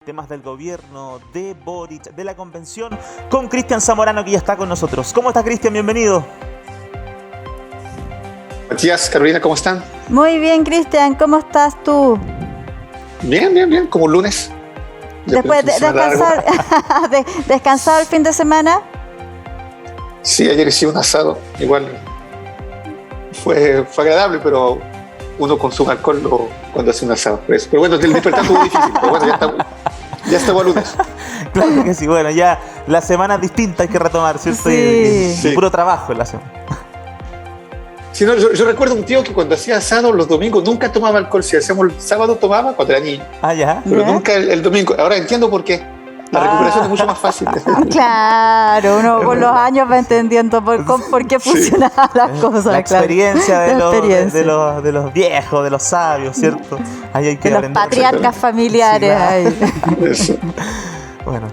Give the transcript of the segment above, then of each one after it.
Temas del gobierno, de Boric, de la convención, con Cristian Zamorano, que ya está con nosotros. ¿Cómo estás, Cristian? Bienvenido. Matías, Carolina, ¿cómo están? Muy bien, Cristian, ¿cómo estás tú? Bien, como lunes. Después de descansar, ¿descansado el fin de semana? Sí, ayer hice un asado, igual fue agradable, pero uno consume alcohol cuando hace un asado. Pero bueno, el despertar fue muy difícil, pero bueno, ya estamos lunes. Claro que sí, bueno, ya la semana es distinta, hay que retomar, ¿cierto? Sí. Y puro trabajo en la semana. Sí, no, yo recuerdo un tío que cuando hacía asado los domingos nunca tomaba alcohol. Si hacíamos el sábado tomaba cuando era niño. Ah, ya. Pero nunca el domingo. Ahora entiendo por qué. La recuperación es mucho más fácil. Claro, uno con los años va entendiendo por qué funcionaban las cosas. La experiencia, claro. de los viejos, de los sabios, ¿cierto? Ahí hay que de los patriarcas familiares. Sí, claro. Eso. Bueno,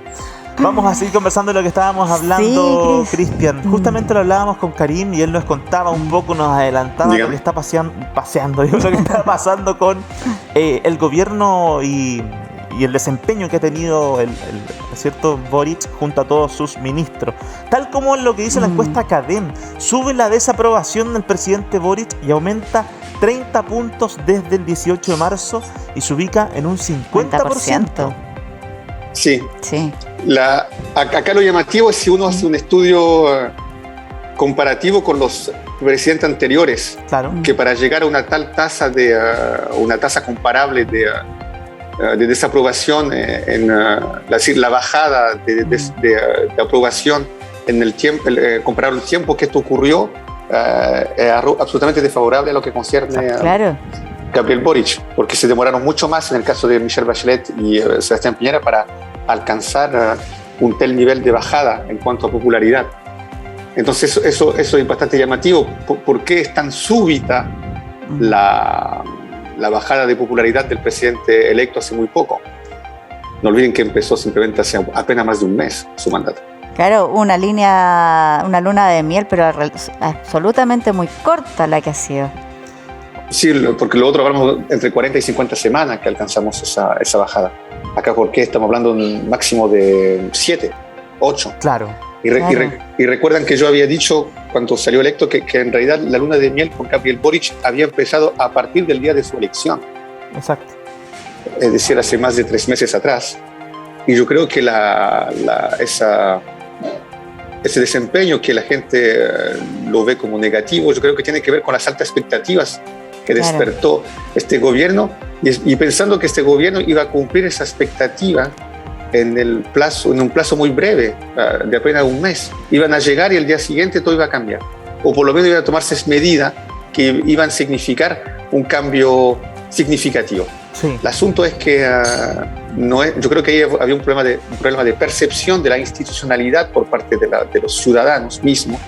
vamos a seguir conversando de lo que estábamos hablando, Sí, Cristian. Justamente lo hablábamos con Karim y él nos contaba un poco, nos adelantaba lo que está lo que está pasando con el gobierno y el desempeño que ha tenido el cierto Boric junto a todos sus ministros. Tal como lo que dice la encuesta Cadem, sube la desaprobación del presidente Boric y aumenta 30 puntos desde el 18 de marzo y se ubica en un 50%. Sí. Sí. Acá lo llamativo es si uno hace un estudio comparativo con los presidentes anteriores, Claro. que para llegar a una tal tasa una tasa comparable de desaprobación la bajada de aprobación en el tiempo, comparado al tiempo que esto ocurrió, es absolutamente desfavorable a lo que concierne a Gabriel Boric, porque se demoraron mucho más en el caso de Michelle Bachelet y Sebastián Piñera para alcanzar un tal nivel de bajada en cuanto a popularidad. Entonces eso es bastante llamativo. ¿Por qué es tan súbita la bajada de popularidad del presidente electo hace muy poco? No olviden que empezó simplemente hace apenas más de un mes su mandato. Claro, una luna de miel, pero absolutamente muy corta la que ha sido. Sí, porque lo otro hablamos entre 40 y 50 semanas que alcanzamos esa bajada. Acá, ¿por qué? Estamos hablando de un máximo de 7, 8. Claro. Y recuerdan que yo había dicho cuando salió electo que en realidad la luna de miel con Gabriel Boric había empezado a partir del día de su elección. Exacto. Es decir, hace más de 3 meses atrás. Y yo creo que ese desempeño que la gente lo ve como negativo, yo creo que tiene que ver con las altas expectativas que despertó este gobierno y pensando que este gobierno iba a cumplir esa expectativa en un plazo muy breve, de apenas un mes. Iban a llegar y el día siguiente todo iba a cambiar. O por lo menos iban a tomarse medidas que iban a significar un cambio significativo. Sí. El asunto es que yo creo que ahí había un problema de percepción de la institucionalidad por parte de los ciudadanos mismos.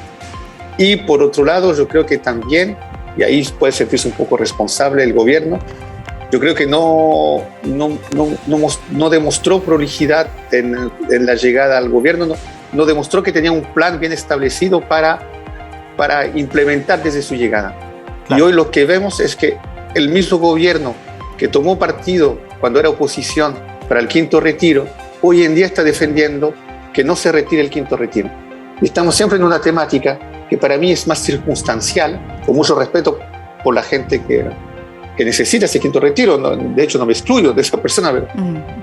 Y por otro lado, yo creo que también, y ahí puede sentirse un poco responsable el gobierno, yo creo que no demostró prolijidad en la llegada al gobierno, no demostró que tenía un plan bien establecido para implementar desde su llegada. Claro. Y hoy lo que vemos es que el mismo gobierno que tomó partido cuando era oposición para el quinto retiro, hoy en día está defendiendo que no se retire el quinto retiro. Y estamos siempre en una temática que para mí es más circunstancial, con mucho respeto por la gente que necesita ese quinto retiro. De hecho, no me excluyo de esa persona,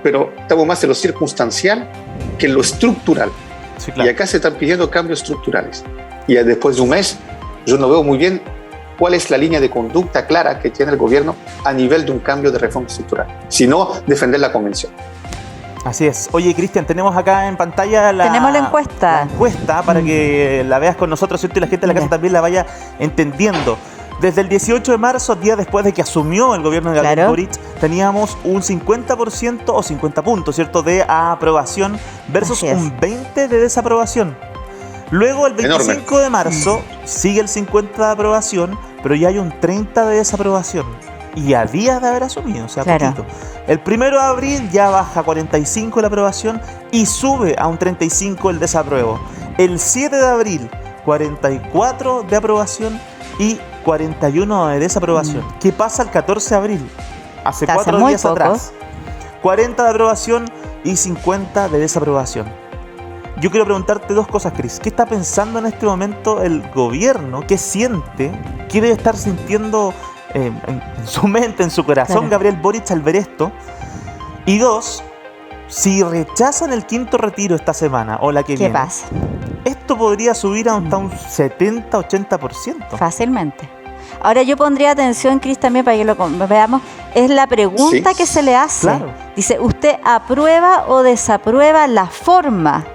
pero estamos más en lo circunstancial que en lo estructural. Sí, claro. Y acá se están pidiendo cambios estructurales. Y después de un mes, yo no veo muy bien cuál es la línea de conducta clara que tiene el gobierno a nivel de un cambio de reforma estructural, sino defender la convención. Así es. Oye, Cristian, tenemos acá en pantalla tenemos la encuesta. La encuesta para que la veas con nosotros, ¿cierto? Y la gente de la casa también la vaya entendiendo. Desde el 18 de marzo, día después de que asumió el gobierno de Gabriel Boric, teníamos un 50% o 50 puntos, ¿cierto?, de aprobación versus un 20% de desaprobación. Luego, el 25 de marzo, sigue el 50% de aprobación, pero ya hay un 30% de desaprobación. Y a días de haber asumido, o sea, poquito. El 1 de abril ya baja a 45% la aprobación y sube a un 35% el desapruebo. El 7 de abril, 44% de aprobación y 41% de desaprobación. ¿Qué pasa el 14 de abril? Hace 4 días atrás. 40% de aprobación y 50 de desaprobación. Yo quiero preguntarte dos cosas, Cris. ¿Qué está pensando en este momento el gobierno? ¿Qué siente? ¿Qué debe estar sintiendo en su mente, en su corazón, Gabriel Boric al ver esto? Y dos, si rechazan el quinto retiro esta semana o la que viene, ¿qué pasa? Esto podría subir hasta un 70-80%. Fácilmente. Ahora yo pondría atención, Cris, también para que lo veamos, es la pregunta que se le hace. Claro. Dice, ¿usted aprueba o desaprueba la forma?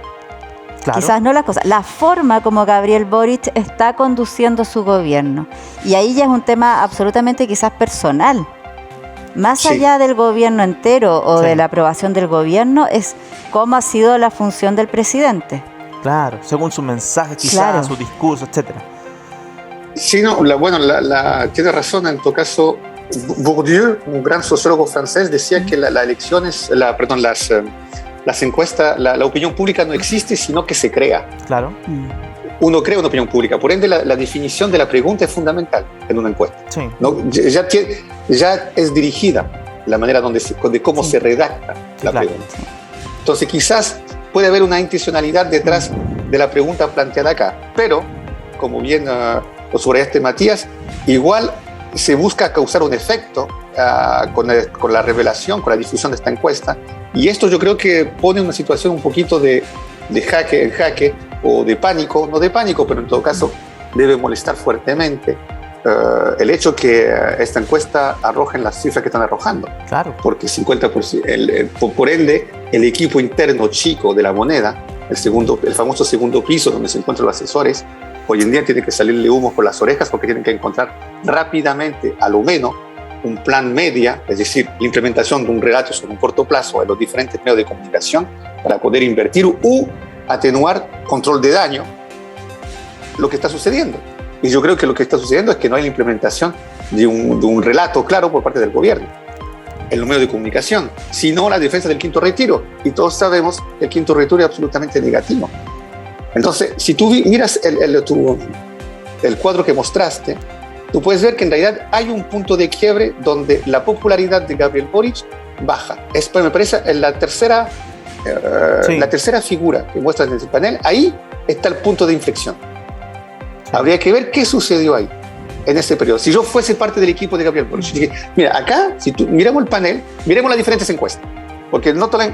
Claro. Quizás no las cosas, la forma como Gabriel Boric está conduciendo su gobierno. Y ahí ya es un tema absolutamente quizás personal. Más allá del gobierno entero o de la aprobación del gobierno, es cómo ha sido la función del presidente. Claro, según su mensaje quizás, su discurso, etcétera. Sí, no, tiene razón. En todo caso, Bourdieu, un gran sociólogo francés, decía que las elecciones, las encuestas, la opinión pública no existe, sino que se crea. Claro. Uno crea una opinión pública. Por ende, la definición de la pregunta es fundamental en una encuesta. Sí. ¿No? Ya es dirigida la manera de cómo se redacta la pregunta. Entonces, quizás puede haber una intencionalidad detrás de la pregunta planteada acá, pero, como bien lo subrayaste, Matías, igual se busca causar un efecto con la revelación, con la difusión de esta encuesta, y esto yo creo que pone una situación un poquito de jaque o de pánico, no de pánico, pero en todo caso debe molestar fuertemente el hecho que esta encuesta arrojen las cifras que están arrojando. Claro. Porque 50%, por ende, el equipo interno chico de la moneda, el famoso segundo piso donde se encuentran los asesores, hoy en día tiene que salirle humo por las orejas porque tienen que encontrar rápidamente, a lo menos, un plan media, es decir, la implementación de un relato sobre un corto plazo en los diferentes medios de comunicación para poder invertir u atenuar control de daño lo que está sucediendo. Y yo creo que lo que está sucediendo es que no hay la implementación de un relato claro por parte del gobierno en los medios de comunicación, sino la defensa del quinto retiro. Y todos sabemos que el quinto retiro es absolutamente negativo. Entonces, si tú miras el cuadro que mostraste, tú puedes ver que en realidad hay un punto de quiebre donde la popularidad de Gabriel Boric baja. Me parece la tercera figura que muestras en el panel. Ahí está el punto de inflexión. Habría que ver qué sucedió ahí, en ese periodo. Si yo fuese parte del equipo de Gabriel Boric, dije, mira, acá, si miremos el panel, miremos las diferentes encuestas, porque no toda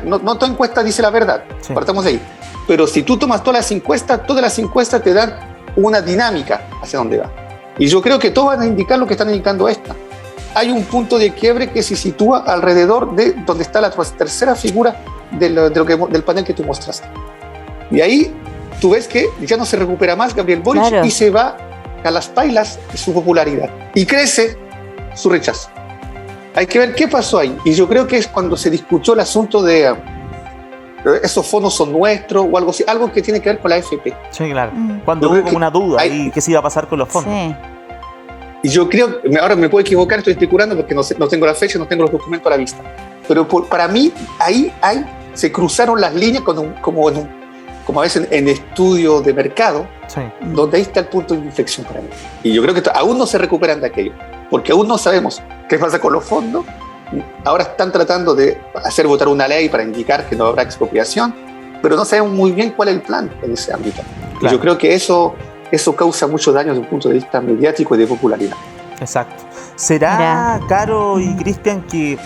encuesta dice la verdad, partamos de ahí. Pero si tú tomas todas las encuestas te dan una dinámica hacia dónde va. Y yo creo que todos van a indicar lo que están indicando esta. Hay un punto de quiebre que se sitúa alrededor de donde está la tercera figura del panel que tú mostraste. Y ahí tú ves que ya no se recupera más Gabriel Boric y se va a las pailas de su popularidad. Y crece su rechazo. Hay que ver qué pasó ahí. Y yo creo que es cuando se discutió el asunto de esos fondos son nuestros o algo así, algo que tiene que ver con la AFP. Sí, claro. Cuando hubo una duda ahí, ¿qué se iba a pasar con los fondos? Sí. Y yo creo, ahora me puedo equivocar, estoy especulando porque no tengo la fecha, no tengo los documentos a la vista. Pero para mí, ahí se cruzaron las líneas como a veces en estudio de mercado, donde ahí está el punto de inflexión para mí. Y yo creo que aún no se recuperan de aquello, porque aún no sabemos qué pasa con los fondos. Ahora están tratando de hacer votar una ley para indicar que no habrá expropiación, pero no sabemos muy bien cuál es el plan en ese ámbito. Claro. Y yo creo que eso causa mucho daño desde un punto de vista mediático y de popularidad. Exacto. ¿Será, Caro y Cristian, que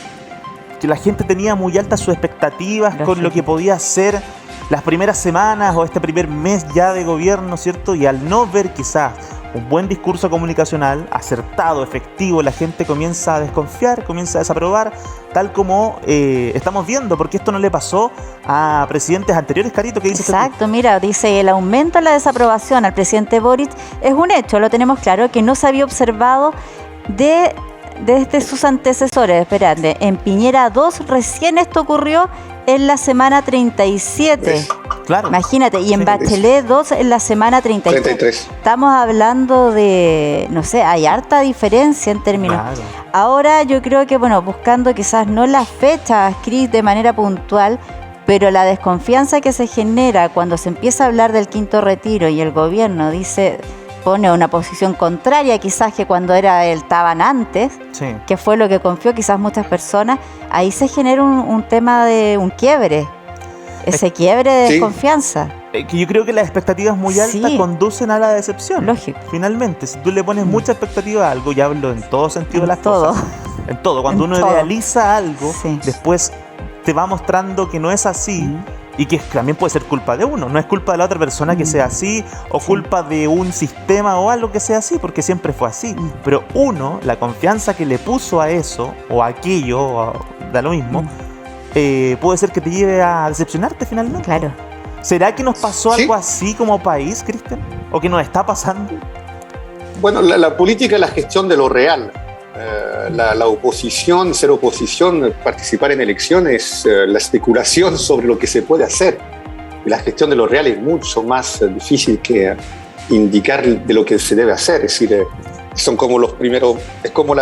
la gente tenía muy altas sus expectativas con lo que podía ser las primeras semanas o este primer mes ya de gobierno, ¿cierto? Y al no ver quizás un buen discurso comunicacional, acertado, efectivo, la gente comienza a desconfiar, comienza a desaprobar, tal como estamos viendo, porque esto no le pasó a presidentes anteriores, Carito, ¿qué dices? Exacto, mira, dice, el aumento en la desaprobación al presidente Boric es un hecho, lo tenemos claro, que no se había observado desde sus antecesores. Esperadme, en Piñera 2 recién esto ocurrió en la semana 37. Claro. Imagínate, y en Bachelet 2 en la semana 33. Estamos hablando de, no sé, hay harta diferencia en términos. Claro. Ahora yo creo que, buscando quizás no las fechas, Cris, de manera puntual, pero la desconfianza que se genera cuando se empieza a hablar del quinto retiro y el gobierno pone una posición contraria quizás que cuando estaban antes, que fue lo que confió quizás muchas personas, ahí se genera un tema de un quiebre. ese quiebre de desconfianza. Que yo creo que las expectativas muy altas conducen a la decepción. Lógico. Finalmente, si tú le pones mucha expectativa a algo, y hablo en todo sentido de las cosas. En todo. Cuando uno idealiza algo, después te va mostrando que no es así. Y que también puede ser culpa de uno. No es culpa de la otra persona que sea así, o culpa de un sistema o algo que sea así, porque siempre fue así. Pero uno, la confianza que le puso a eso, o a aquello, da lo mismo, puede ser que te lleve a decepcionarte finalmente. Claro. ¿Será que nos pasó algo así como país, Cristian? ¿O que nos está pasando? Bueno, la política es la gestión de lo real. La oposición, ser oposición, participar en elecciones, la especulación sobre lo que se puede hacer. Y la gestión de lo real es mucho más difícil que indicar de lo que se debe hacer. Es decir, son como los primeros, es como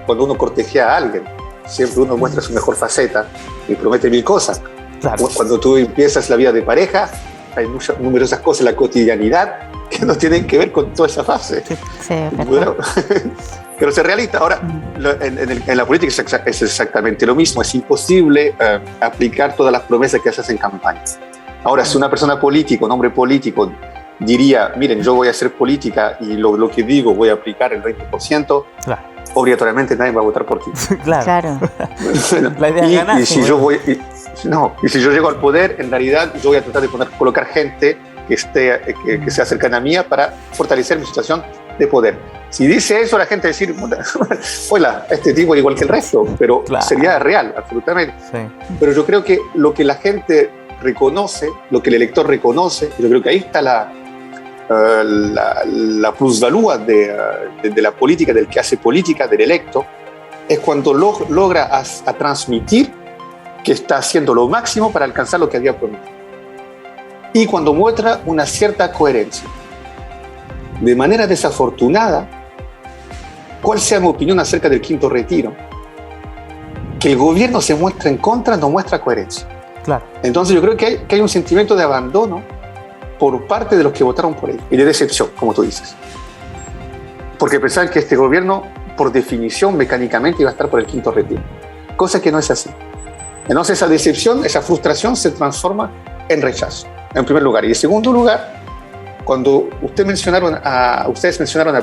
cuando uno cortejea a alguien. Siempre uno muestra su mejor faceta y promete mil cosas. Claro. Cuando tú empiezas la vida de pareja, hay numerosas cosas en la cotidianidad que no tienen que ver con toda esa fase. Sí, bueno, pero ser realista. Ahora, en la política es exactamente lo mismo. Es imposible aplicar todas las promesas que haces en campaña. Ahora, si una persona política, un hombre político, diría, miren, yo voy a hacer política y lo que digo voy a aplicar el 20%, claro, obligatoriamente nadie va a votar por ti. Claro. Bueno, la idea es ganar. Y si yo llego al poder, en realidad yo voy a tratar de colocar gente que sea cercana a mía para fortalecer mi situación de poder. Si dice eso, la gente va a decir, hola, este tipo es igual que el resto, pero sería real, absolutamente. Sí. Pero yo creo que lo que la gente reconoce, lo que el elector reconoce, yo creo que ahí está la plusvalía de la política, del que hace política, del electo, es cuando logra a transmitir que está haciendo lo máximo para alcanzar lo que había prometido. Y cuando muestra una cierta coherencia. De manera desafortunada, cuál sea mi opinión acerca del quinto retiro, que el gobierno se muestra en contra, no muestra coherencia. Claro. Entonces yo creo que hay un sentimiento de abandono por parte de los que votaron por él, y de decepción, como tú dices. Porque pensaban que este gobierno, por definición, mecánicamente iba a estar por el quinto retiro, cosa que no es así. Entonces esa decepción, esa frustración se transforma en rechazo, en primer lugar. Y en segundo lugar, cuando ustedes mencionaron a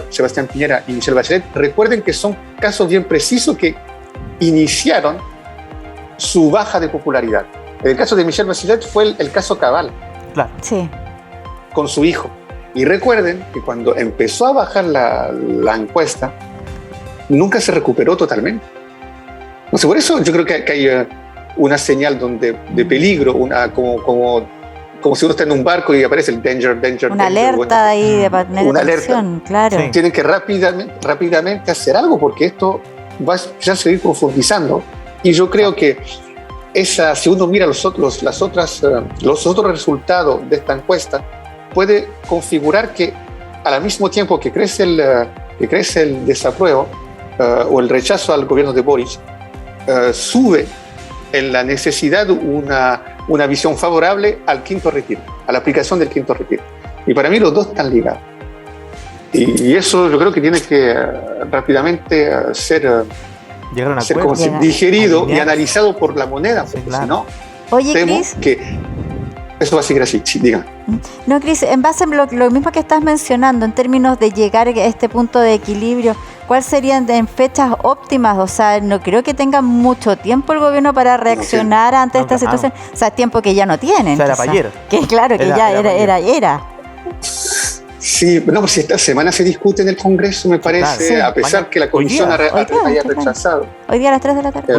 Sebastián Piñera y Michelle Bachelet, recuerden que son casos bien precisos que iniciaron su baja de popularidad. En el caso de Michelle Bachelet fue el caso cabal. Claro. Sí. Con su hijo. Y recuerden que cuando empezó a bajar la encuesta, nunca se recuperó totalmente. No sé, por eso yo creo que hay una señal de peligro, como si uno está en un barco y aparece el danger. Una alerta ahí de una alerta. Claro. Sí. Tienen que rápidamente hacer algo porque esto va a seguir profundizando. Y yo creo que si uno mira los otros resultados de esta encuesta, puede configurar que al mismo tiempo que crece el desapruebo o el rechazo al gobierno de Boric, sube en la necesidad una visión favorable al quinto retiro, a la aplicación del quinto retiro. Y para mí los dos están ligados. Y eso yo creo que tiene que rápidamente ser digerido y analizado por la moneda, porque si no, temo que eso va a seguir así. Sí, diga. No, Cris, en base a lo mismo que estás mencionando, en términos de llegar a este punto de equilibrio, ¿cuáles serían en fechas óptimas? O sea, no creo que tenga mucho tiempo el gobierno para reaccionar ante esta situación. O sea, tiempo que ya no tienen. O sea, era para ayer. Que claro, que ya era. Sí, no, pues esta semana se discute en el Congreso, me parece, sí, a pesar que la Comisión haya rechazado. Hoy día a las 3 de la tarde.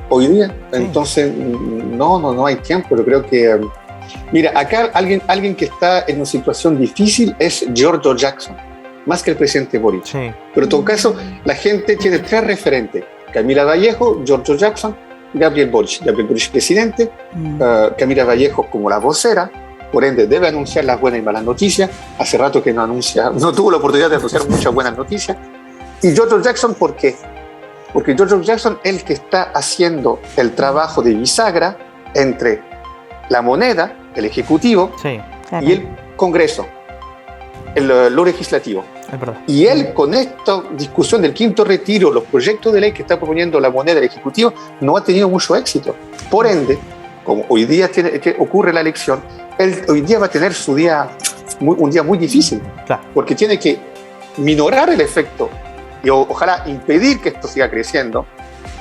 Hoy día. Sí. Entonces, no hay tiempo. Yo creo que... Mira, acá alguien que está en una situación difícil es Giorgio Jackson, más que el presidente Boric. Sí. Pero en todo caso, la gente tiene tres referentes: Camila Vallejo, Giorgio Jackson, Gabriel Boric. Gabriel Boric presidente, Camila Vallejo como la vocera, por ende debe anunciar las buenas y malas noticias. Hace rato que no tuvo la oportunidad de anunciar muchas buenas noticias. Y Giorgio Jackson, ¿por qué? Porque Giorgio Jackson es el que está haciendo el trabajo de bisagra entre la moneda, el Ejecutivo, y el Congreso, lo legislativo. Y él, con esta discusión del quinto retiro, los proyectos de ley que está proponiendo la moneda del Ejecutivo, no ha tenido mucho éxito. Por ende, como hoy día ocurre la elección, él hoy día va a tener un día muy difícil, claro, porque tiene que minorar el efecto y ojalá impedir que esto siga creciendo,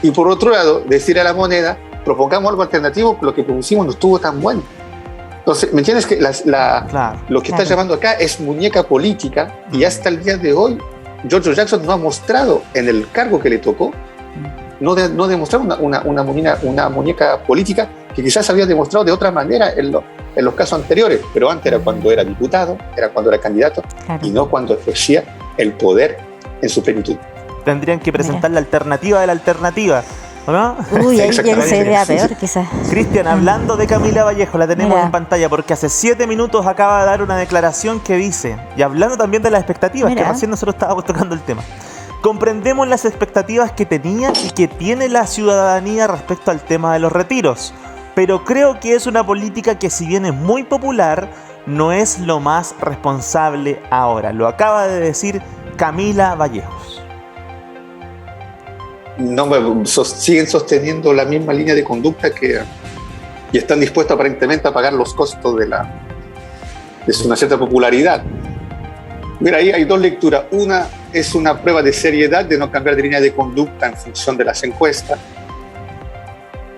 y por otro lado decir a la moneda, propongamos algo alternativo, lo que propusimos no estuvo tan bueno. Entonces, ¿me entiendes? Que lo que está llamando acá es muñeca política, y hasta el día de hoy George Jackson no ha mostrado en el cargo que le tocó, no demostrado una muñeca política que quizás había demostrado de otra manera en los casos anteriores, pero antes era cuando era diputado, era cuando era candidato, claro, y no cuando ejercía el poder en su plenitud. Tendrían que presentar la alternativa de la alternativa, ¿o no? Uy, ahí ya se vea peor, quizás. Cristian, hablando de Camila Vallejo, la tenemos en pantalla porque hace 7 minutos acaba de dar una declaración que dice, y hablando también de las expectativas, que recién nosotros estábamos tocando el tema. Comprendemos las expectativas que tenía y que tiene la ciudadanía respecto al tema de los retiros, pero creo que es una política que, si bien es muy popular, no es lo más responsable ahora. Lo acaba de decir Camila Vallejos. No, siguen sosteniendo la misma línea de conducta y están dispuestos aparentemente a pagar los costos de una cierta popularidad. Mira, ahí hay dos lecturas. Una es una prueba de seriedad de no cambiar de línea de conducta en función de las encuestas.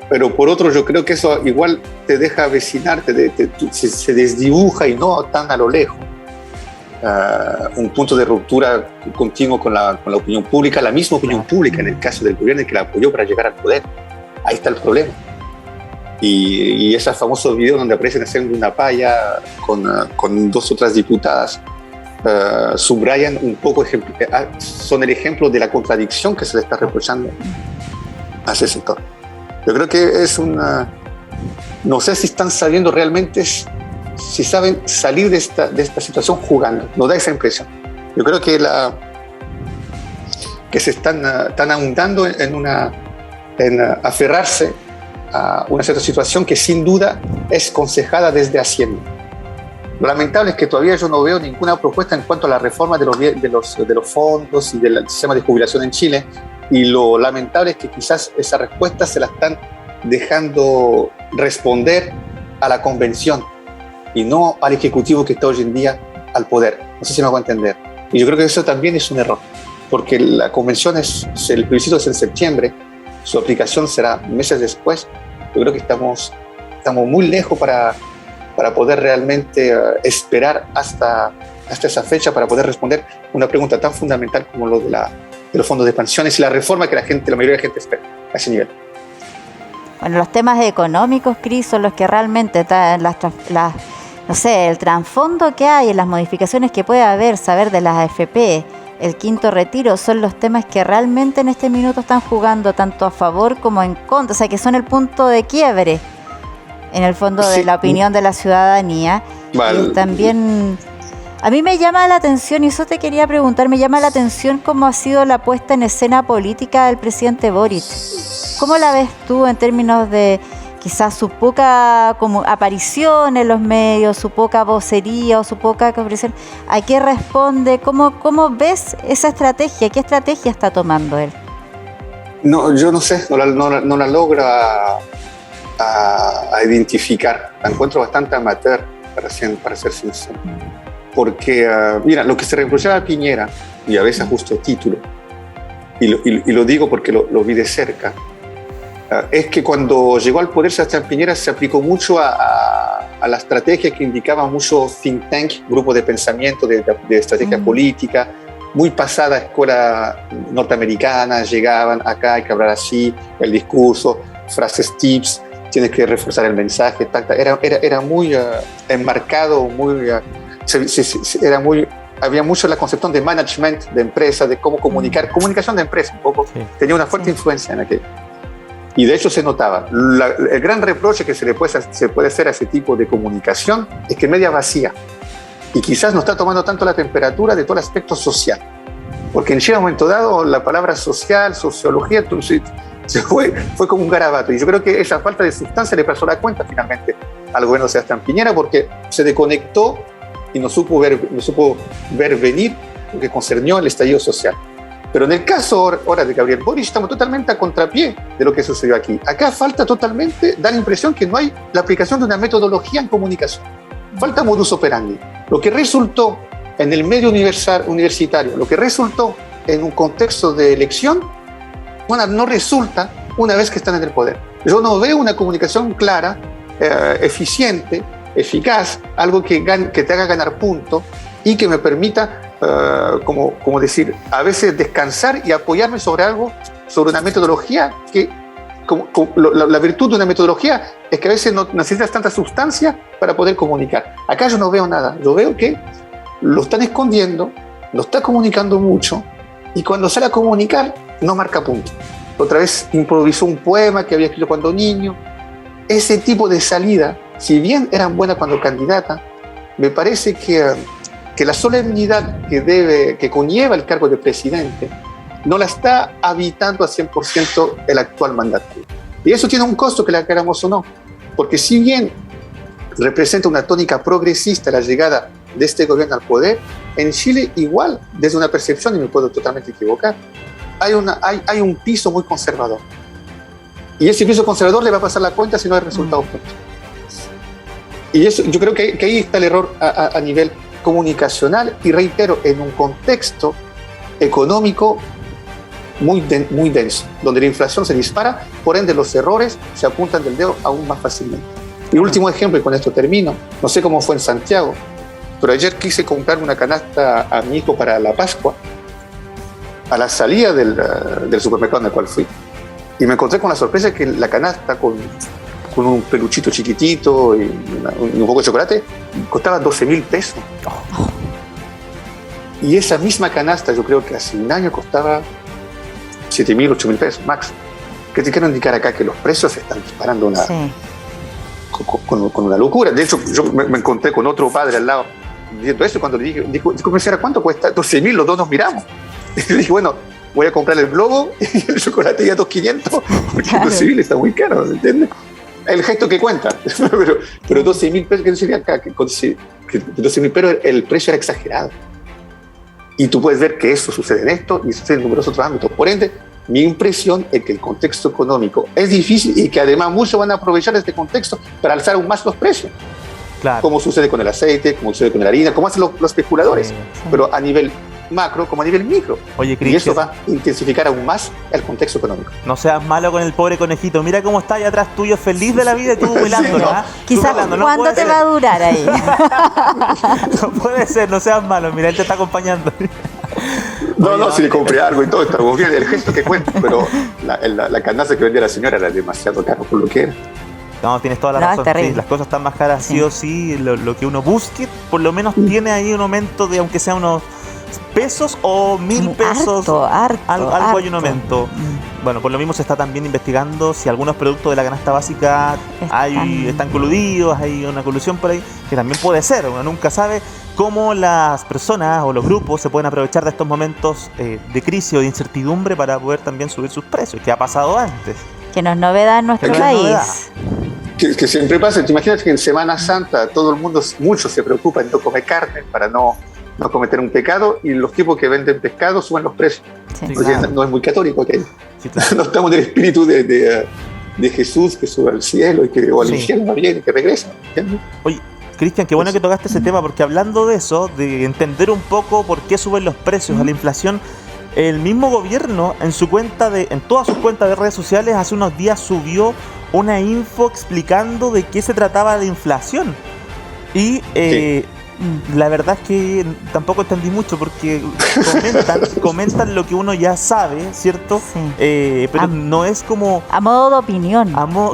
Pero por otro, yo creo que eso igual te deja avecinarte, se desdibuja y no tan a lo lejos. Un punto de ruptura continuo con la opinión pública, la misma opinión pública en el caso del gobierno que la apoyó para llegar al poder. Ahí está el problema. Y esos famosos videos donde aparecen haciendo una paya con 2 otras diputadas subrayan un poco, son el ejemplo de la contradicción que se le está reprochando a ese sector. Yo creo que es no sé si están sabiendo realmente, si saben salir de esta situación jugando, nos da esa impresión. Yo creo que se están ahondando en aferrarse a una cierta situación que sin duda es concejada desde Hacienda. Lo lamentable es que todavía yo no veo ninguna propuesta en cuanto a la reforma de los fondos y del sistema de jubilación en Chile, y lo lamentable es que quizás esa respuesta se la están dejando responder a la convención y no al ejecutivo que está hoy en día al poder. No sé si me hago entender. Y yo creo que eso también es un error, porque la convención el plebiscito es en septiembre, su aplicación será meses después. Yo creo que estamos muy lejos para poder realmente esperar hasta esa fecha para poder responder una pregunta tan fundamental como lo de los fondos de pensiones y la reforma que la mayoría de la gente espera a ese nivel. Bueno, los temas económicos, Cris, son los que realmente están no sé, el trasfondo que hay en las modificaciones que puede haber, saber de las AFP, el quinto retiro, son los temas que realmente en este minuto están jugando tanto a favor como en contra, o sea, que son el punto de quiebre en el fondo de la opinión de la ciudadanía. Vale. Y también a mí me llama la atención, y eso te quería preguntar, me llama la atención cómo ha sido la puesta en escena política del presidente Boric. ¿Cómo la ves tú en términos de quizás su poca aparición en los medios, su poca vocería o su poca conversación? ¿A qué responde? ¿Cómo ves esa estrategia? ¿Qué estrategia está tomando él? No, yo no sé, no la logro a identificar. La encuentro bastante amateur, para ser sincero. Porque, mira, lo que se reprochaba a Piñera, y a veces justo título, y lo digo porque lo vi de cerca, es que cuando llegó al poder Sebastián Piñera se aplicó mucho a la estrategia que indicaba mucho think tank, grupo de pensamiento, de estrategia política, muy pasada escuela norteamericana, llegaban acá, hay que hablar así, el discurso, frases tips, tienes que reforzar el mensaje, era muy enmarcado, había mucho la concepción de management de empresa, de cómo comunicar, comunicación de empresa, un poco, tenía una fuerte influencia en aquello. Y de hecho se notaba. El gran reproche que se puede hacer a ese tipo de comunicación es que es media vacía y quizás no está tomando tanto la temperatura de todo el aspecto social. Porque en un momento dado la palabra social, sociología, fue como un garabato. Y yo creo que esa falta de sustancia le pasó la cuenta finalmente al gobierno de Sebastián Piñera, porque se desconectó y no supo ver venir lo que concernió el estallido social. Pero en el caso ahora de Gabriel Boric estamos totalmente a contrapié de lo que sucedió aquí. Acá falta totalmente, da la impresión que no hay la aplicación de una metodología en comunicación. Falta modus operandi. Lo que resultó en el medio universitario, lo que resultó en un contexto de elección, no resulta una vez que están en el poder. Yo no veo una comunicación clara, eficiente, eficaz, algo que te haga ganar puntos y que me permita, como decir, a veces descansar y apoyarme sobre algo, sobre una metodología que, la virtud de una metodología es que a veces no necesitas tanta sustancia para poder comunicar. Acá yo no veo nada, yo veo que lo están escondiendo, lo está comunicando mucho y cuando sale a comunicar no marca punto. Otra vez improvisó un poema que había escrito cuando niño. Ese tipo de salida, si bien eran buenas cuando candidata, me parece que la solemnidad que conlleva el cargo de presidente no la está habitando al 100% el actual mandatario. Y eso tiene un costo, que la queramos o no, porque si bien representa una tónica progresista la llegada de este gobierno al poder, en Chile igual, desde una percepción, y me puedo totalmente equivocar, hay un piso muy conservador. Y ese piso conservador le va a pasar la cuenta si no hay resultados prontos. Y eso, yo creo que ahí está el error a nivel comunicacional, y reitero, en un contexto económico muy denso, donde la inflación se dispara, por ende los errores se apuntan del dedo aún más fácilmente. Y último ejemplo, y con esto termino, no sé cómo fue en Santiago, pero ayer quise comprarme una canasta a mi hijo para la Pascua, a la salida del supermercado en el cual fui, y me encontré con la sorpresa que la canasta con un peluchito chiquitito y un poco de chocolate costaba 12.000 pesos. Y esa misma canasta yo creo que hace un año costaba 7.000, 8.000 pesos max. ¿Qué te quiero indicar acá? Que los precios se están disparando con una locura. De hecho, yo me encontré con otro padre al lado diciendo eso, cuando le dije, disculpe, ¿cuánto cuesta? 12.000, los dos nos miramos. Y le dije, bueno, voy a comprar el globo y el chocolate ya 2.500, porque claro, 12.000 está muy caro, ¿entiendes? El gesto que cuenta, pero 12.000 pesos, ¿qué sería acá? Que 12.000 pesos el precio era exagerado. Y tú puedes ver que eso sucede en esto y sucede en numerosos otros ámbitos. Por ende, mi impresión es que el contexto económico es difícil y que además muchos van a aprovechar este contexto para alzar aún más los precios. Claro. Como sucede con el aceite, como sucede con la harina, como hacen los especuladores, sí. Pero a nivel macro como a nivel micro. Oye, y eso va a intensificar aún más el contexto económico. No seas malo con el pobre conejito. Mira cómo está ahí atrás tuyo, feliz de la vida, y tú huilándolo. Sí, no. Quizás ¿cuándo te va a durar ahí? No puede ser, no seas malo. Mira, él te está acompañando. No, si le compré algo y todo, estamos bien, el gesto que cuenta, pero la canasta que vendía la señora era demasiado caro por lo que era. No, tienes toda la razón. Sí, las cosas están más caras, sí o sí. Lo que uno busque, por lo menos tiene ahí un aumento de, aunque sea unos pesos o 1.000 pesos. Algo hay un aumento. Bueno, por lo mismo se está también investigando si algunos productos de la canasta básica están coludidos, hay una colusión por ahí, que también puede ser. Uno nunca sabe cómo las personas o los grupos se pueden aprovechar de estos momentos de crisis o de incertidumbre para poder también subir sus precios, que ha pasado antes. Que no es novedad en nuestro país. Que siempre pasa. Te imaginas que en Semana Santa muchos se preocupan de no comer carne para no cometer un pecado, y los tipos que venden pescado suben los precios. Sí, claro. No es muy católico aquello. Sí, claro. No estamos en el espíritu de Jesús que sube al cielo o al infierno viene y que regresa. ¿Entiendes? Oye, Cristian, qué bueno que tocaste ese tema, porque hablando de eso, de entender un poco por qué suben los precios a la inflación, el mismo gobierno en todas sus cuentas de redes sociales hace unos días subió una info explicando de qué se trataba la inflación. Y la verdad es que tampoco entendí mucho, porque comentan lo que uno ya sabe, ¿cierto? Sí. Pero no es como... A modo de opinión.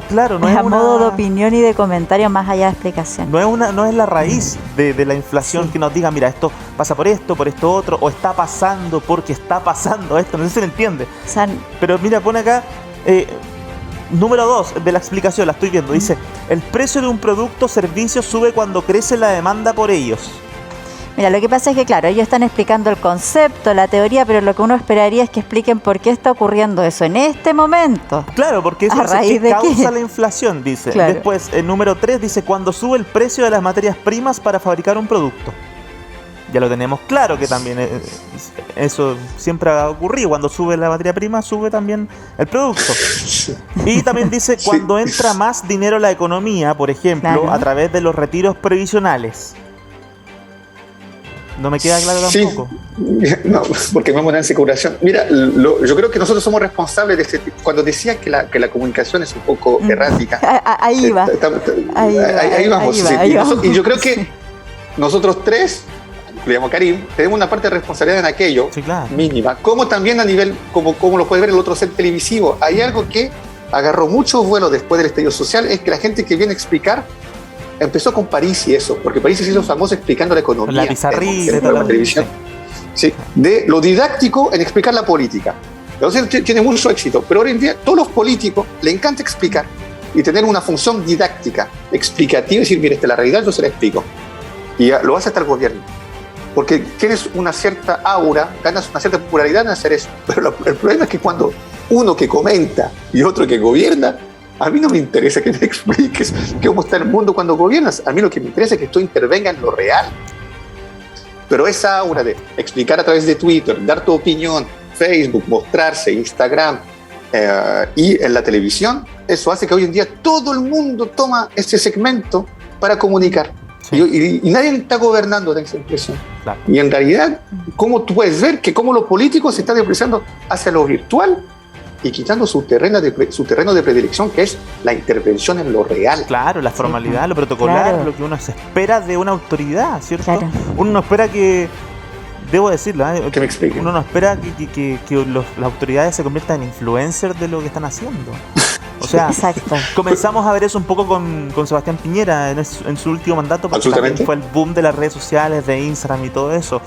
Claro, no es a modo de opinión y de comentario más allá de explicación. No es la raíz de la inflación, que nos diga, mira, esto pasa por esto otro, o está pasando porque está pasando esto, no sé si se entiende. O sea, pero mira, pone acá... Número 2 de la explicación, la estoy viendo, dice: el precio de un producto o servicio sube cuando crece la demanda por ellos. Mira, lo que pasa es que, claro, ellos están explicando el concepto, la teoría, pero lo que uno esperaría es que expliquen por qué está ocurriendo eso en este momento. Claro, porque eso es lo que causa la inflación, dice. Claro. Después, el número 3 dice: cuando sube el precio de las materias primas para fabricar un producto. ya lo tenemos claro que también eso siempre ha ocurrido. Cuando sube la materia prima, sube también el producto. Y también dice, cuando entra más dinero a la economía, por ejemplo, a través de los retiros previsionales. No me queda claro tampoco. No, porque vamos a una aseguración. Mira, yo creo que nosotros somos responsables de este tipo. Cuando decía que la comunicación es un poco errática. Ahí va. Ahí vamos. Y yo creo que nosotros tres, incluyamos a Karim, tenemos una parte de responsabilidad en aquello, mínima. Como también a nivel, como lo puede ver el otro set televisivo. Hay algo que agarró mucho vuelo después del estallido social, es que la gente que viene a explicar empezó con París y eso, porque París se hizo famoso explicando la economía. La pizarrita en la televisión. Sí, de lo didáctico en explicar la política. Entonces tiene mucho éxito, pero hoy en día todos los políticos les encanta explicar y tener una función didáctica, explicativa, y decir, mire, esta es la realidad, yo se la explico. Y lo hace hasta el gobierno. Porque tienes una cierta aura, ganas una cierta popularidad en hacer eso. Pero el problema es que cuando uno que comenta y otro que gobierna, a mí no me interesa que me expliques cómo está el mundo cuando gobiernas. A mí lo que me interesa es que tú intervengas en lo real. Pero esa aura de explicar a través de Twitter, dar tu opinión, Facebook, mostrarse, Instagram y en la televisión, eso hace que hoy en día todo el mundo toma ese segmento para comunicar. Sí. Y nadie está gobernando de esa impresión. Claro. Y en realidad, ¿cómo tú puedes ver que cómo los políticos se están desplazando hacia lo virtual y quitando su terreno de predilección, que es la intervención en lo real? Claro, la formalidad, lo protocolar, lo que uno se espera de una autoridad, ¿cierto? Claro. Uno no espera que, debo decirlo, que me explique. Uno no espera que las autoridades se conviertan en influencers de lo que están haciendo. O sea, comenzamos a ver eso un poco con Sebastián Piñera en su último mandato, porque también fue el boom de las redes sociales, de Instagram y todo eso.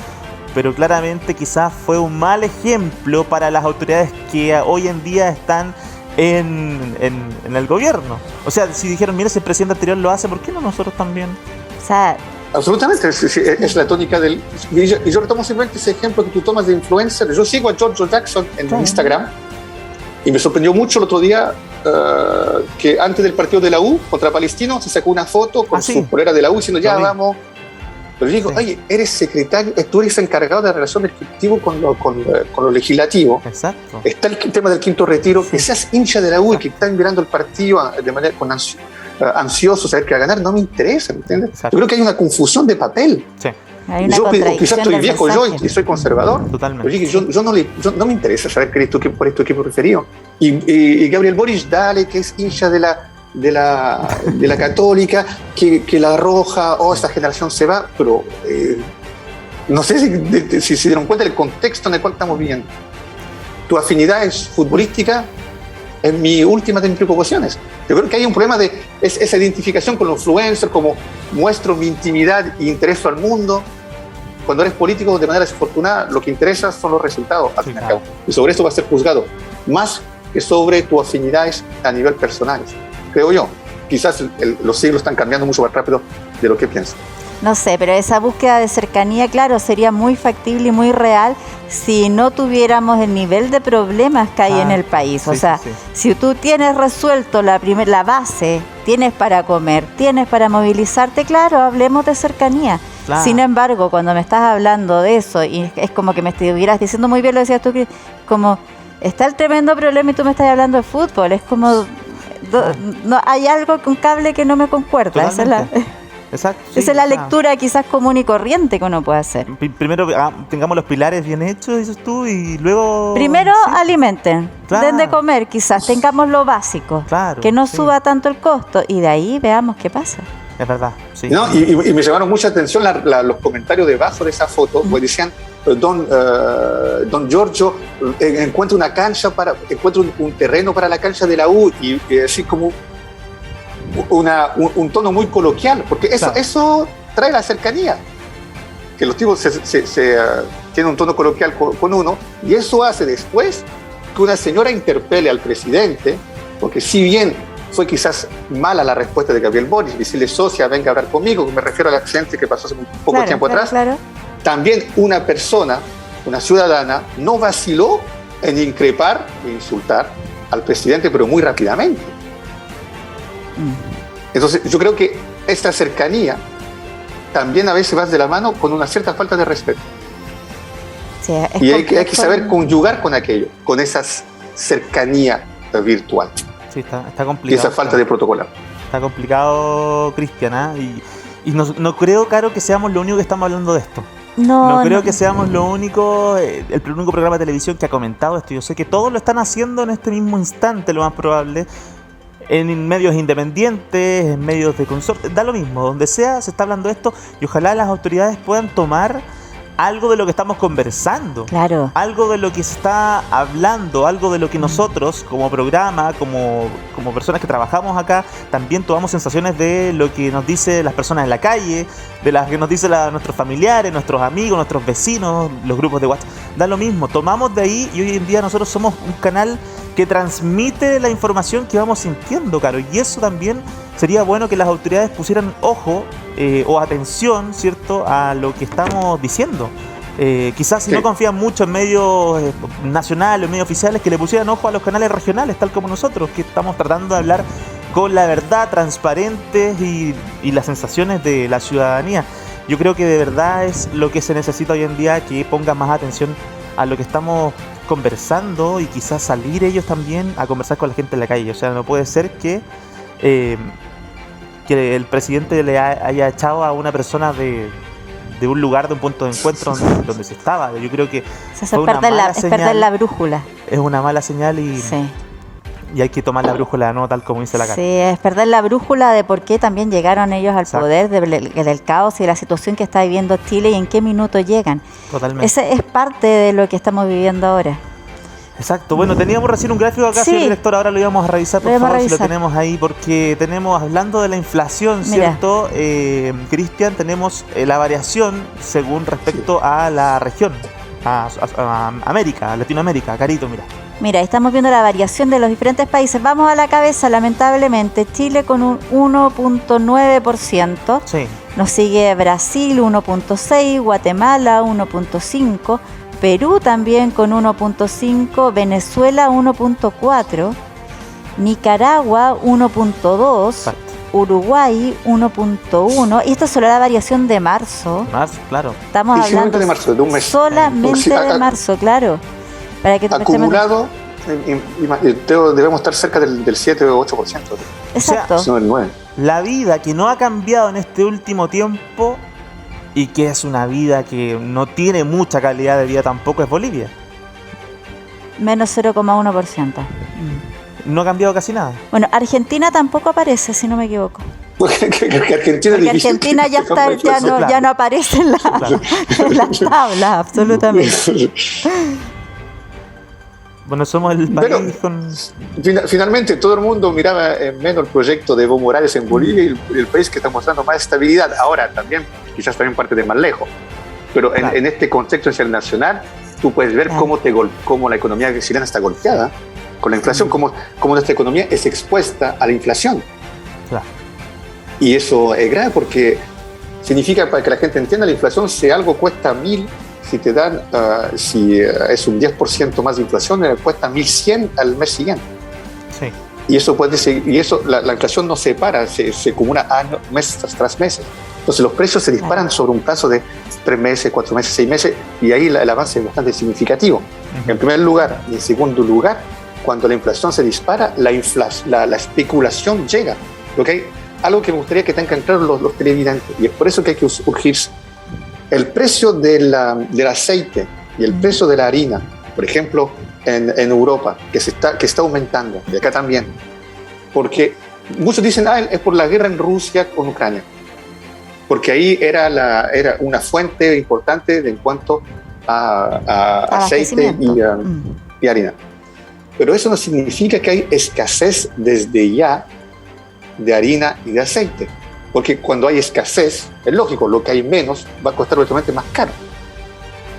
Pero claramente quizás fue un mal ejemplo para las autoridades que hoy en día están en el gobierno. O sea, si dijeron, mira, si el presidente anterior lo hace, ¿por qué no nosotros también? O sea, absolutamente, es la tónica del... Y yo retomo simplemente ese ejemplo que tú tomas de influencer. Yo sigo a George Jackson en Instagram y me sorprendió mucho el otro día que antes del partido de la U contra Palestino se sacó una foto con su polera de la U diciendo ya vamos. Pero yo digo, oye, eres secretario, tú eres encargado de la relación del Ejecutivo con lo legislativo. Exacto. Está el tema del quinto retiro, que seas hincha de la U y que estás mirando el partido de manera ansioso, saber que va a ganar, no me interesa, ¿me entiendes? Exacto. Yo creo que hay una confusión de papel. Sí. Yo quizás estoy viejo y soy conservador. Totalmente. Yo no me interesa saber cuál es tu equipo preferido. Y Gabriel Boric, dale, que es hincha de la Católica, que la Roja, esta generación se va, pero no sé si se dieron cuenta del contexto en el cual estamos viviendo. Tu afinidad es futbolística, es mi última de mis preocupaciones. Yo creo que hay un problema de esa identificación con los influencers, como muestro mi intimidad y intereso al mundo. Cuando eres político, de manera desafortunada, lo que interesa son los resultados, al fin y al cabo. Y sobre esto va a ser juzgado, más que sobre tus afinidades a nivel personal. Creo yo. Quizás los siglos están cambiando mucho más rápido de lo que pienso. No sé, pero esa búsqueda de cercanía, claro, sería muy factible y muy real si no tuviéramos el nivel de problemas que hay en el país. O sea, si tú tienes resuelto la base, tienes para comer, tienes para movilizarte, claro, hablemos de cercanía. Claro. Sin embargo, cuando me estás hablando de eso, y es como que me estuvieras diciendo muy bien, lo decías tú, como está el tremendo problema y tú me estás hablando de fútbol, es como... No, hay algo, un cable que no me concuerda. Esa es la lectura quizás común y corriente que uno puede hacer. Primero tengamos los pilares bien hechos, dices tú, y luego... Primero alimenten, den de comer, quizás tengamos lo básico, que no suba tanto el costo, y de ahí veamos qué pasa. Es verdad, sí. No, y me llamaron mucha atención los comentarios debajo de esa foto, porque decían, don Giorgio encuentra una cancha encuentra un terreno para la cancha de la U, y así como un tono muy coloquial, porque eso trae la cercanía, que los tipos tienen un tono coloquial con uno, y eso hace después que una señora interpele al presidente, porque si bien fue quizás mala la respuesta de Gabriel Boric, decirle, socia, venga a hablar conmigo, me refiero al accidente que pasó hace un poco tiempo atrás. También una persona, una ciudadana, no vaciló en increpar e insultar al presidente, pero muy rápidamente. Entonces, yo creo que esta cercanía también a veces vas de la mano con una cierta falta de respeto. Sí, y hay que saber conjugar con aquello, con esa cercanía virtual. Sí, está complicado. Y esa falta de protocolo. Está complicado, Cristian, y no creo, Caro, que seamos lo único que estamos hablando de esto. No creo que seamos el único programa de televisión que ha comentado esto. Yo sé que todos lo están haciendo en este mismo instante, lo más probable, en medios independientes, en medios de consorte, da lo mismo, donde sea se está hablando de esto, y ojalá las autoridades puedan tomar algo de lo que estamos conversando, claro, algo de lo que se está hablando, algo de lo que nosotros como programa, como personas que trabajamos acá, también tomamos sensaciones de lo que nos dicen las personas en la calle, de las que nos dicen nuestros familiares, nuestros amigos, nuestros vecinos, los grupos de WhatsApp. Da lo mismo, tomamos de ahí, y hoy en día nosotros somos un canal que transmite la información que vamos sintiendo, Caro, y eso también sería bueno que las autoridades pusieran ojo o atención, ¿cierto?, a lo que estamos diciendo. Quizás si no confían mucho en medios nacionales, medios oficiales, que le pusieran ojo a los canales regionales, tal como nosotros, que estamos tratando de hablar con la verdad, transparentes y las sensaciones de la ciudadanía. Yo creo que de verdad es lo que se necesita hoy en día, que pongan más atención a lo que estamos conversando y quizás salir ellos también a conversar con la gente en la calle. O sea, no puede ser que el presidente le haya echado a una persona de un lugar, de un punto de encuentro donde se estaba. Yo creo que es perder la brújula. Es una mala señal sí. Y hay que tomar la brújula, ¿no? Tal como dice la carta. Sí, es perder la brújula de por qué también llegaron ellos al Exacto. poder, del caos y de la situación que está viviendo Chile y en qué minuto llegan. Totalmente. Ese es parte de lo que estamos viviendo ahora. Exacto. Bueno, teníamos recién un gráfico acá, señor director, ahora lo íbamos a revisar, por favor, si lo tenemos ahí, porque tenemos, hablando de la inflación, ¿cierto? Cristian, tenemos la variación según respecto a la región, a América, a Latinoamérica. Carito, mira. Mira, estamos viendo la variación de los diferentes países. Vamos a la cabeza, lamentablemente. Chile con un 1.9%. Sí. Nos sigue Brasil 1.6%, Guatemala 1.5%, Perú también con 1.5%, Venezuela 1.4%, Nicaragua 1.2%, Uruguay 1.1%. Y esto es solo la variación de marzo. Marzo, claro. Estamos hablando de marzo, de un mes. Solamente de marzo, claro. Para que acumulado, debemos estar cerca del 7 o 8%. Exacto. O sea, la vida que no ha cambiado en este último tiempo y que es una vida que no tiene mucha calidad de vida tampoco es Bolivia. Menos 0,1%. No ha cambiado casi nada. Bueno, Argentina tampoco aparece, si no me equivoco. Porque Argentina ya no aparece en las tablas, absolutamente. Bueno, somos el país con... Finalmente, todo el mundo miraba en menos el proyecto de Evo Morales en Bolivia y el país que está mostrando más estabilidad. Ahora también, quizás también parte de más lejos. Pero claro, en este contexto internacional, tú puedes ver cómo la economía chilena está golpeada con la inflación, cómo nuestra economía es expuesta a la inflación. Claro. Y eso es grave porque significa, para que la gente entienda, la inflación, si algo cuesta 1.000, si te dan, si es un 10% más de inflación, cuesta 1.100 al mes siguiente. Sí. Y eso puede ser, la inflación no se para, se acumula año, mes tras mes. Entonces los precios se disparan sobre un plazo de 3 meses, 4 meses, 6 meses, y ahí el avance es bastante significativo. En primer lugar, y en segundo lugar, cuando la inflación se dispara, la especulación llega. ¿Okay? Algo que me gustaría que tengan claro los televidentes, y es por eso que hay que urgirse. El precio del aceite y el precio de la harina, por ejemplo, en Europa, que está aumentando, y acá también, porque muchos dicen, es por la guerra en Rusia con Ucrania, porque ahí era una fuente importante en cuanto a aceite y harina. Pero eso no significa que hay escasez desde ya de harina y de aceite. Porque cuando hay escasez, es lógico, lo que hay menos va a costar obviamente más caro.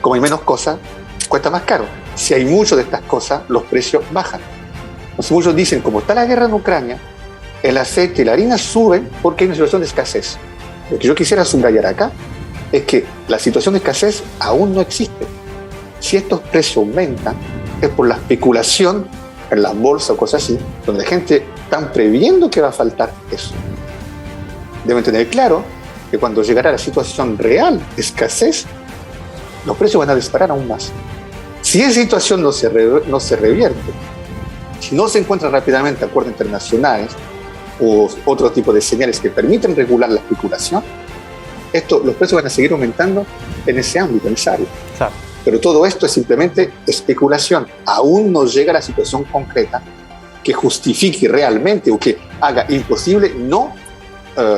Como hay menos cosas, cuesta más caro. Si hay mucho de estas cosas, los precios bajan. Entonces muchos dicen, como está la guerra en Ucrania, el aceite y la harina suben porque hay una situación de escasez. Lo que yo quisiera subrayar acá es que la situación de escasez aún no existe. Si estos precios aumentan, es por la especulación en las bolsas o cosas así, donde la gente está previendo que va a faltar eso. Deben tener claro que cuando llegará la situación real de escasez, los precios van a disparar aún más. Si esa situación no se revierte, si no se encuentran rápidamente acuerdos internacionales o otro tipo de señales que permiten regular la especulación, los precios van a seguir aumentando en ese ámbito, en esa área. Claro. Pero todo esto es simplemente especulación. Aún no llega a la situación concreta que justifique realmente o que haga imposible no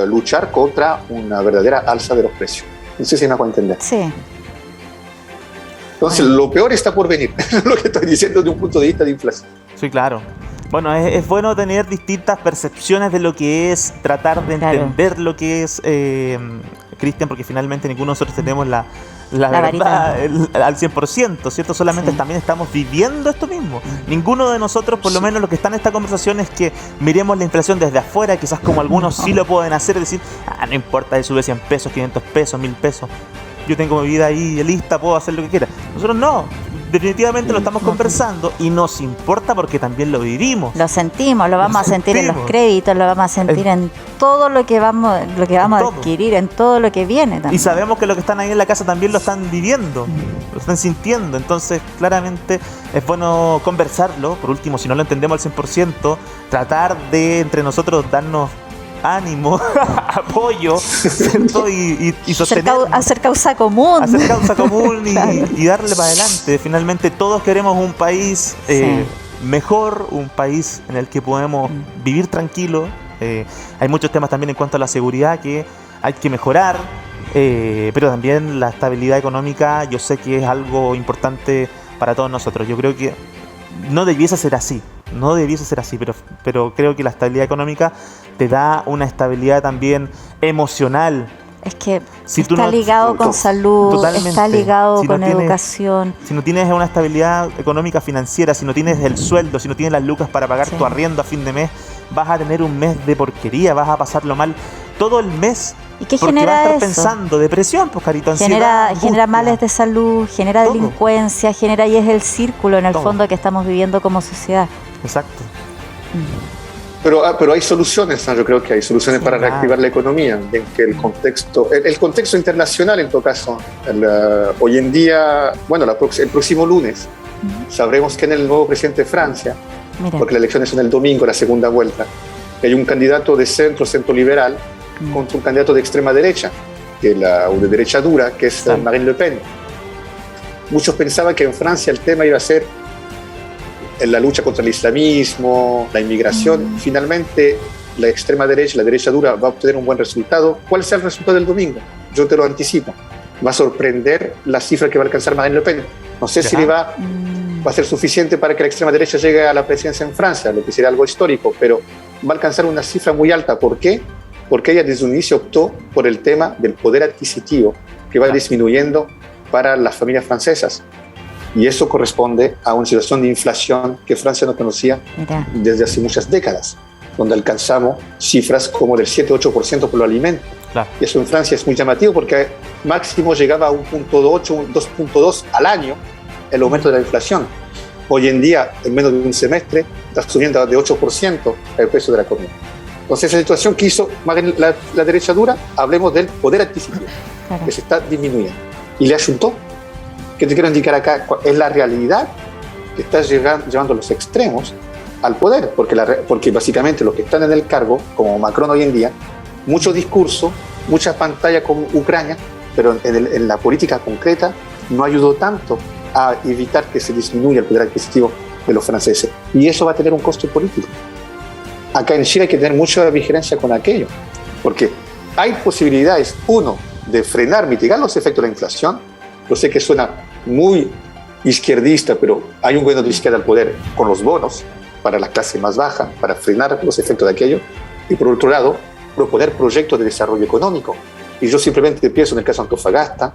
luchar contra una verdadera alza de los precios. No sé si me hago entender. Sí. Entonces, lo peor está por venir, lo que estoy diciendo desde un punto de vista de inflación. Sí, claro. Bueno, es bueno tener distintas percepciones de lo que es, tratar de entender lo que es, Cristian, porque finalmente ninguno de nosotros tenemos la verdad al 100%, ¿cierto? Solamente también estamos viviendo esto mismo. Ninguno de nosotros, por lo menos los que están en esta conversación, es que miremos la inflación desde afuera, quizás como algunos sí lo pueden hacer, decir, no importa, sube 100 pesos, 500 pesos, 1000 pesos. Yo tengo mi vida ahí lista, puedo hacer lo que quiera. Nosotros no, definitivamente lo estamos conversando y nos importa porque también lo vivimos. Lo sentimos, lo vamos a sentir en los créditos, lo vamos a sentir en todo lo que vamos a adquirir, en todo lo que viene también. Y sabemos que los que están ahí en la casa también lo están viviendo, lo están sintiendo. Entonces, claramente es bueno conversarlo. Por último, si no lo entendemos al 100%, tratar de entre nosotros darnos ánimo, apoyo, ¿cierto? Y sostener, hacer causa común. Hacer causa común y darle para adelante. Finalmente todos queremos un país mejor, un país en el que podemos vivir tranquilo. Hay muchos temas también en cuanto a la seguridad que hay que mejorar, pero también la estabilidad económica yo sé que es algo importante para todos nosotros. Yo creo que no debiese ser así, pero creo que la estabilidad económica te da una estabilidad también emocional. Es que está ligado con salud, totalmente. Está ligado con educación. Si no tienes una estabilidad económica financiera, si no tienes el sueldo, si no tienes las lucas para pagar tu arriendo a fin de mes, vas a tener un mes de porquería, vas a pasarlo mal todo el mes. ¿Y qué porque genera vas a estar eso? Pensando, depresión, pues carito, ansiedad, genera males de salud, genera todo. Delincuencia, y es el círculo en el fondo que estamos viviendo como sociedad. Exacto. Pero hay soluciones, ¿no? Yo creo que hay soluciones para reactivar la economía, en que el contexto internacional en todo caso, hoy en día, bueno, el próximo lunes, sabremos quién es el nuevo presidente de Francia, porque las elecciones son el domingo, la segunda vuelta. Hay un candidato de centro liberal, contra un candidato de extrema derecha, o de derecha dura, que es Marine Le Pen. Muchos pensaban que en Francia el tema iba a ser en la lucha contra el islamismo, la inmigración. Finalmente, la extrema derecha, la derecha dura, va a obtener un buen resultado. ¿Cuál será el resultado del domingo? Yo te lo anticipo. Va a sorprender la cifra que va a alcanzar Marine Le Pen. No sé si va a ser suficiente para que la extrema derecha llegue a la presidencia en Francia, lo que sería algo histórico, pero va a alcanzar una cifra muy alta. ¿Por qué? Porque ella desde un inicio optó por el tema del poder adquisitivo, que va disminuyendo para las familias francesas. Y eso corresponde a una situación de inflación que Francia no conocía desde hace muchas décadas, donde alcanzamos cifras como del 7-8% por los alimentos. Claro. Y eso en Francia es muy llamativo porque máximo llegaba a 1.8, 2.2 al año el aumento de la inflación. Hoy en día, en menos de un semestre, está subiendo de 8% el precio de la comida. Entonces, esa situación que hizo la derecha dura, hablemos del poder adquisitivo, que se está disminuyendo. Y le ayuntó. ¿Qué te quiero indicar acá? Es la realidad que está llevando los extremos al poder, porque básicamente los que están en el cargo, como Macron hoy en día, mucho discurso, mucha pantalla con Ucrania, pero en la política concreta no ayudó tanto a evitar que se disminuya el poder adquisitivo de los franceses. Y eso va a tener un costo político. Acá en Chile hay que tener mucha vigilancia con aquello, porque hay posibilidades, uno, de frenar, mitigar los efectos de la inflación. Yo sé que suena muy izquierdista, pero hay un gobierno de izquierda al poder con los bonos para la clase más baja, para frenar los efectos de aquello. Y por otro lado, proponer proyectos de desarrollo económico. Y yo simplemente pienso en el caso de Antofagasta,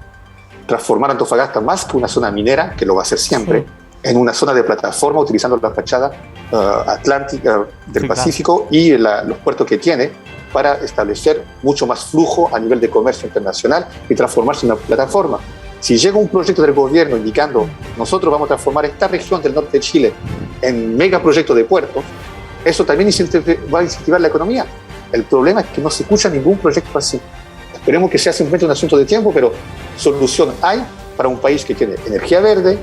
transformar Antofagasta más que una zona minera, que lo va a hacer siempre, en una zona de plataforma utilizando la fachada atlántica del Pacífico y los puertos que tiene para establecer mucho más flujo a nivel de comercio internacional y transformarse en una plataforma. Si llega un proyecto del gobierno indicando nosotros vamos a transformar esta región del norte de Chile en megaproyecto de puertos, eso también va a incentivar la economía. El problema es que no se escucha ningún proyecto así. Esperemos que sea simplemente un asunto de tiempo, pero solución hay para un país que tiene energía verde,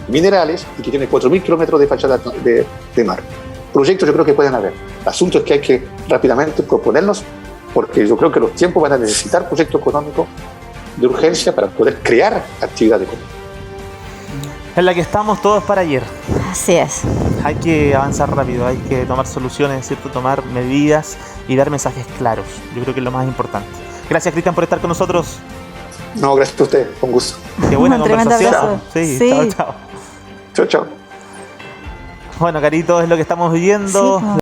minerales y que tiene 4.000 kilómetros de fachada de mar. Proyectos yo creo que pueden haber. Asuntos que hay que rápidamente proponernos, porque yo creo que los tiempos van a necesitar proyectos económicos de urgencia para poder crear actividad económica. En la que estamos todos para ayer. Así es. Hay que avanzar rápido, hay que tomar soluciones, ¿cierto? Tomar medidas y dar mensajes claros. Yo creo que es lo más importante. Gracias, Cristian, por estar con nosotros. No, gracias a usted, con gusto. Qué buena conversación. Abrazo. Sí, chao, chao. Chao, chao. Bueno, Carito, es lo que estamos viviendo. Sí,